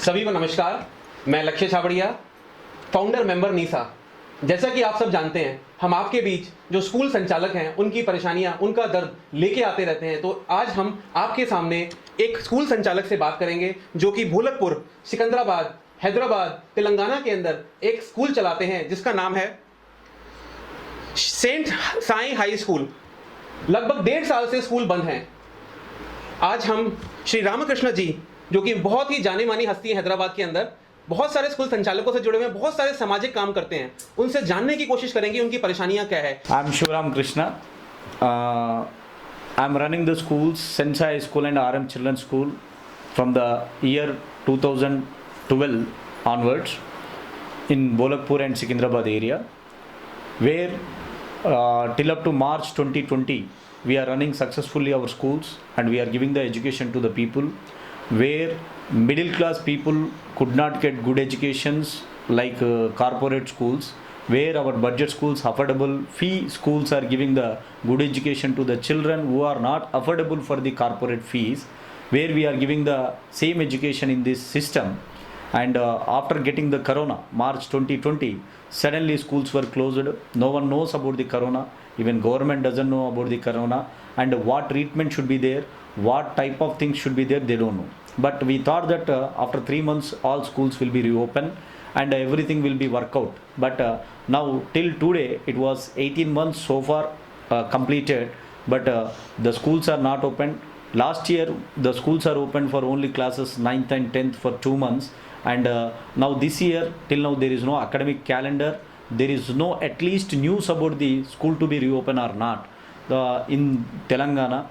सभी को नमस्कार। मैं लक्ष्य छाबड़िया, फाउंडर मेंबर नीसा। जैसा कि आप सब जानते हैं, हम आपके बीच जो स्कूल संचालक हैं उनकी परेशानियां, उनका दर्द लेके आते रहते हैं। तो आज हम आपके सामने एक स्कूल संचालक से बात करेंगे जो कि भोलकपुर, सिकंदराबाद, हैदराबाद, तेलंगाना के अंदर एक स्कूल चलाते हैं जिसका नाम है सेंट साई हाई स्कूल। लगभग 1.5 साल से स्कूल बंद है। आज हम श्री राम कृष्ण जी, जो कि बहुत ही जानी मानी हस्ती है हैदराबाद के अंदर, बहुत सारे स्कूल संचालकों से जुड़े हुए हैं, बहुत सारे सामाजिक काम करते हैं, उनसे जानने की कोशिश करेंगे उनकी परेशानियां क्या है। I am Shri Rama Krishna. I am running the schools, Sai High School and RM Children's School from the year 2012 onwards in Bolakpur and Secunderabad area, where till up to March 2020 we are running successfully our schools and we are giving the education to the people, where middle class people could not get good educations like corporate schools, where our budget schools, affordable fee schools are giving the good education to the children who are not affordable for the corporate fees, where we are giving the same education in this system. And after getting the corona, March 2020, suddenly schools were closed. No one knows about the corona, even government doesn't know about the corona, and what treatment should be there, what type of things should be there, they don't know. But we thought that after 3 months all schools will be reopened and everything will be worked out. But now till today it was 18 months so far completed, but the schools are not open. Last year the schools are open for only classes 9th and 10th for 2 months, and now this year till now there is no academic calendar, there is no at least news about the school to be reopened or not. In Telangana,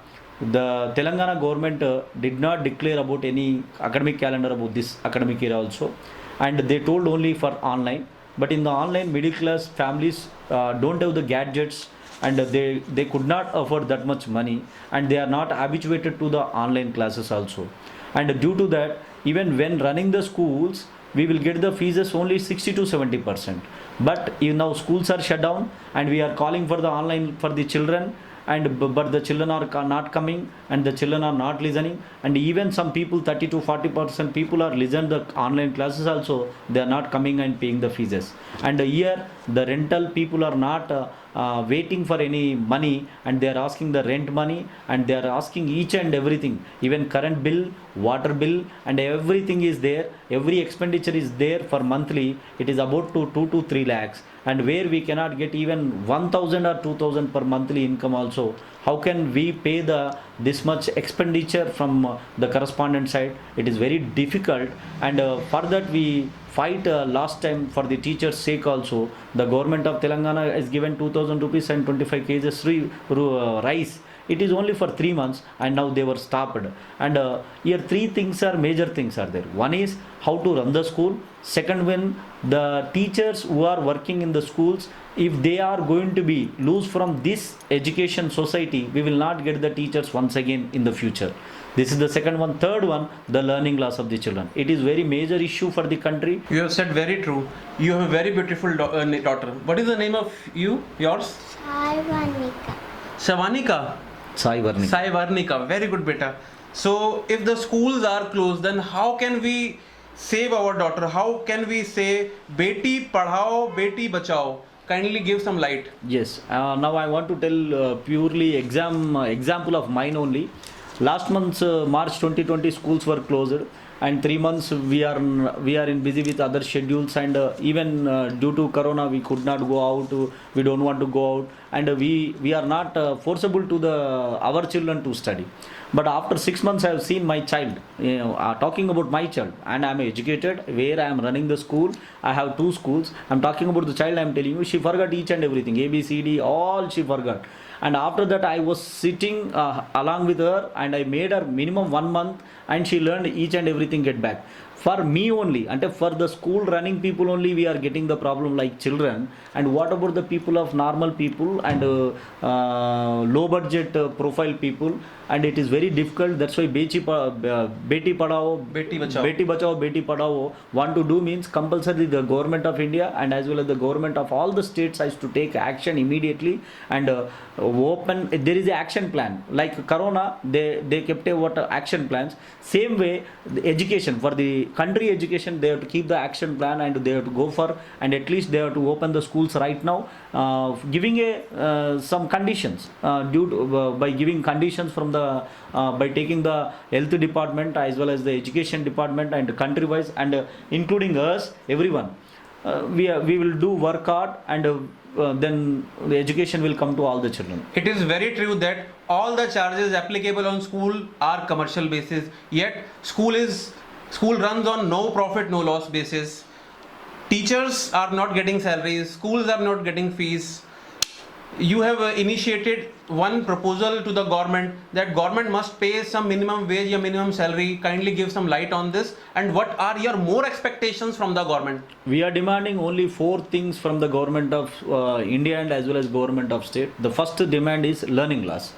the Telangana government did not declare about any academic calendar about this academic year also, and they told only for online. But in the online, middle class families don't have the gadgets, and they could not afford that much money, and they are not habituated to the online classes also. And due to that, even when running the schools, we will get the fees only 60 to 70%. But now schools are shut down and we are calling for the online for the children, and but the children are not coming and the children are not listening, and even some people 30 to 40% people are listen the online classes also, they are not coming and paying the fees. And here the rental people are not waiting for any money, and they are asking the rent money, and they are asking each and everything, even current bill, water bill, and everything is there, every expenditure is there for monthly. It is about 2 to 3 lakhs, and where we cannot get even 1000 or 2000 per monthly income also. How can we pay this much expenditure from the correspondent side? It is very difficult, and for that we fight last time for the teachers' sake also. The government of Telangana has given 2000 rupees and 25 kgs rice. It is only for 3 months, and now they were stopped. And here 3 things are major things are there. One is how to run the school. Second one, the teachers who are working in the schools, if they are going to be lose from this education society, we will not get the teachers once again in the future. This is the second one. Third one, the learning loss of the children. It is very major issue for the country. You have said very true. You have a very beautiful daughter. What is the name of yours? Sai Varnika. Shavanika. Sai Varnika. Sai Varnika. Very good, beta. So if the schools are closed, then how can we save our daughter? How can we say beti padhao, beti bachao? Kindly give some light. Yes. Now I want to tell purely example of mine only. Last month March 2020 schools were closed, and 3 months we are in busy with other schedules, and even due to corona we could not go out, we don't want to go out, and we are not forcible to our children to study. But after 6 months I have seen my child, talking about my child, and I am educated, where I am running the school. I have 2 schools. I am talking about the child. I am telling you, she forgot each and everything, ABCD, all she forgot. And after that I was sitting along with her, and I made her minimum 1 month, and she learned each and everything get back. For me only, and for the school running people only, we are getting the problem like children. And what about the people of normal people and low budget profile people? And it is very difficult. That's why beti padhao, beti bachao, beti padhao want to do means compulsory the government of India and as well as the government of all the states has to take action immediately and open. There is an action plan like corona. They kept a what action plans. Same way the education for the country education, they have to keep the action plan and they have to go for, and at least they have to open the schools right now, giving some conditions, by giving conditions from the by taking the health department as well as the education department and country wise, and including us, everyone. We will do work hard, and then the education will come to all the children. It is very true that all the charges applicable on school are commercial basis, yet school runs on no profit no loss basis. Teachers are not getting salaries, schools are not getting fees. You have initiated one proposal to the government that government must pay some minimum wage or minimum salary. Kindly give some light on this, and what are your more expectations from the government? We are demanding only 4 things from the government of India and as well as government of state. The first demand is learning loss,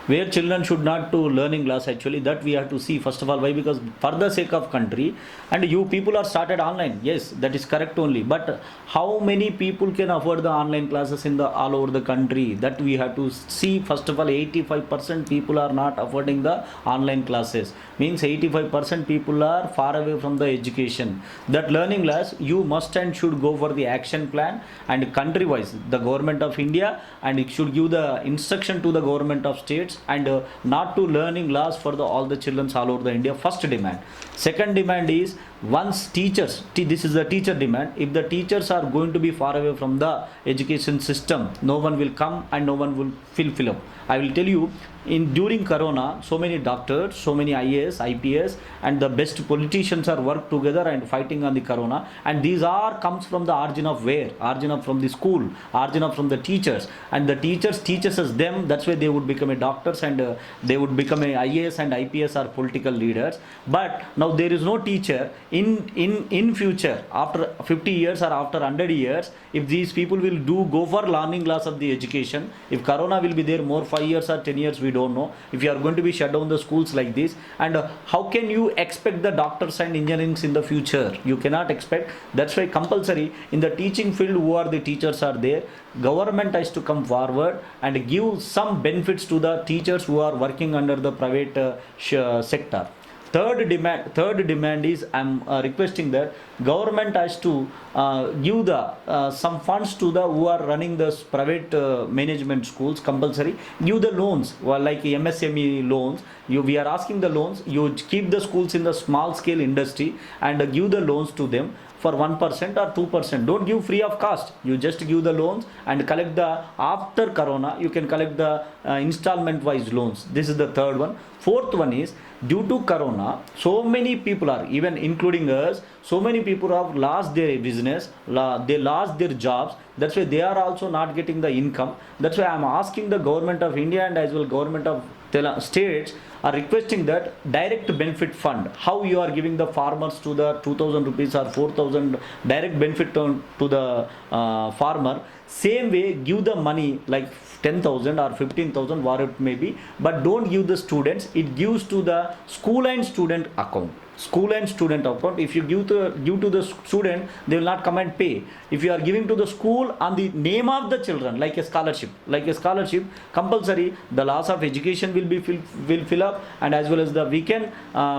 where children should not do learning loss. Actually, that we have to see first of all. Why? Because for the sake of country, and you people are started online. Yes, that is correct only. But how many people can afford the online classes in the all over the country? That we have to see. First of all, 85% people are not affording the online classes. Means 85% people are far away from the education. That learning loss, you must and should go for the action plan, and country wise, the government of India, and it should give the instruction to the government of states, and not to learning loss for all the children all over the India. First demand. Second demand is, once teachers, this is the teacher demand, if the teachers are going to be far away from the education system, no one will come and no one will fill up. I will tell you, during Corona, so many doctors, so many IAS, IPS, and the best politicians are worked together and fighting on the Corona, and these are comes from the origin of where? Origin of from the school, origin of from the teachers, and the teachers teaches us them. That's why they would become a doctors, and they would become a IAS and IPS or political leaders. But now there is no teacher in future, after 50 years or after 100 years, if these people will go for learning loss of the education, if Corona will be there more 5 years or 10 years, we don't know. If you are going to be shut down the schools like this, and how can you expect the doctors and engineers in the future? You cannot expect. That's why compulsory in the teaching field, who are the teachers are there, government has to come forward and give some benefits to the teachers who are working under the private sector. Third demand is, I'm requesting that government has to give the some funds to the who are running the private management schools, compulsory give the loans, like MSME loans. We are asking the loans. You keep the schools in the small scale industry and give the loans to them for 1% or 2%. Don't give free of cost. You just give the loans and collect the, after Corona, you can collect the installment wise loans. This is the third one. Fourth one is, due to Corona, so many people are, even including us, so many people have lost their business, they lost their jobs. That's why they are also not getting the income. That's why I am asking the government of India and as well government of states are requesting that direct benefit fund. How you are giving the farmers to the 2,000 rupees or 4,000 direct benefit to the farmer. Same way, give the money like 10,000 or 15,000, what it may be, but don't give the students. It gives to the school and student account. School and student account. If you give to the student, they will not come and pay. If you are giving to the school on the name of the children, like a scholarship, compulsory, the loss of education will fill up, and as well as we can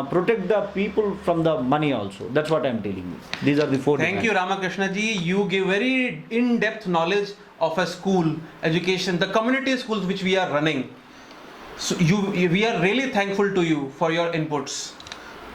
protect the people from the money also. That's what I am telling you. These are the 4 Thank you, Ramakrishna ji. You give very in-depth knowledge of a school education, the community schools which we are running. So we are really thankful to you for your inputs.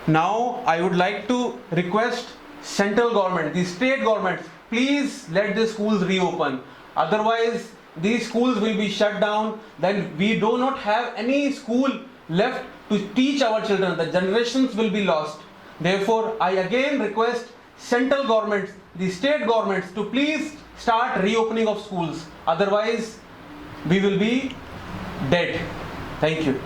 Now I would like to request central government, the state government, please let the schools reopen. Otherwise these schools will be shut down. Then we do not have any school left to teach our children. The generations will be lost. Therefore I again request central governments, the state governments to please start reopening of schools. Otherwise we will be dead. Thank you.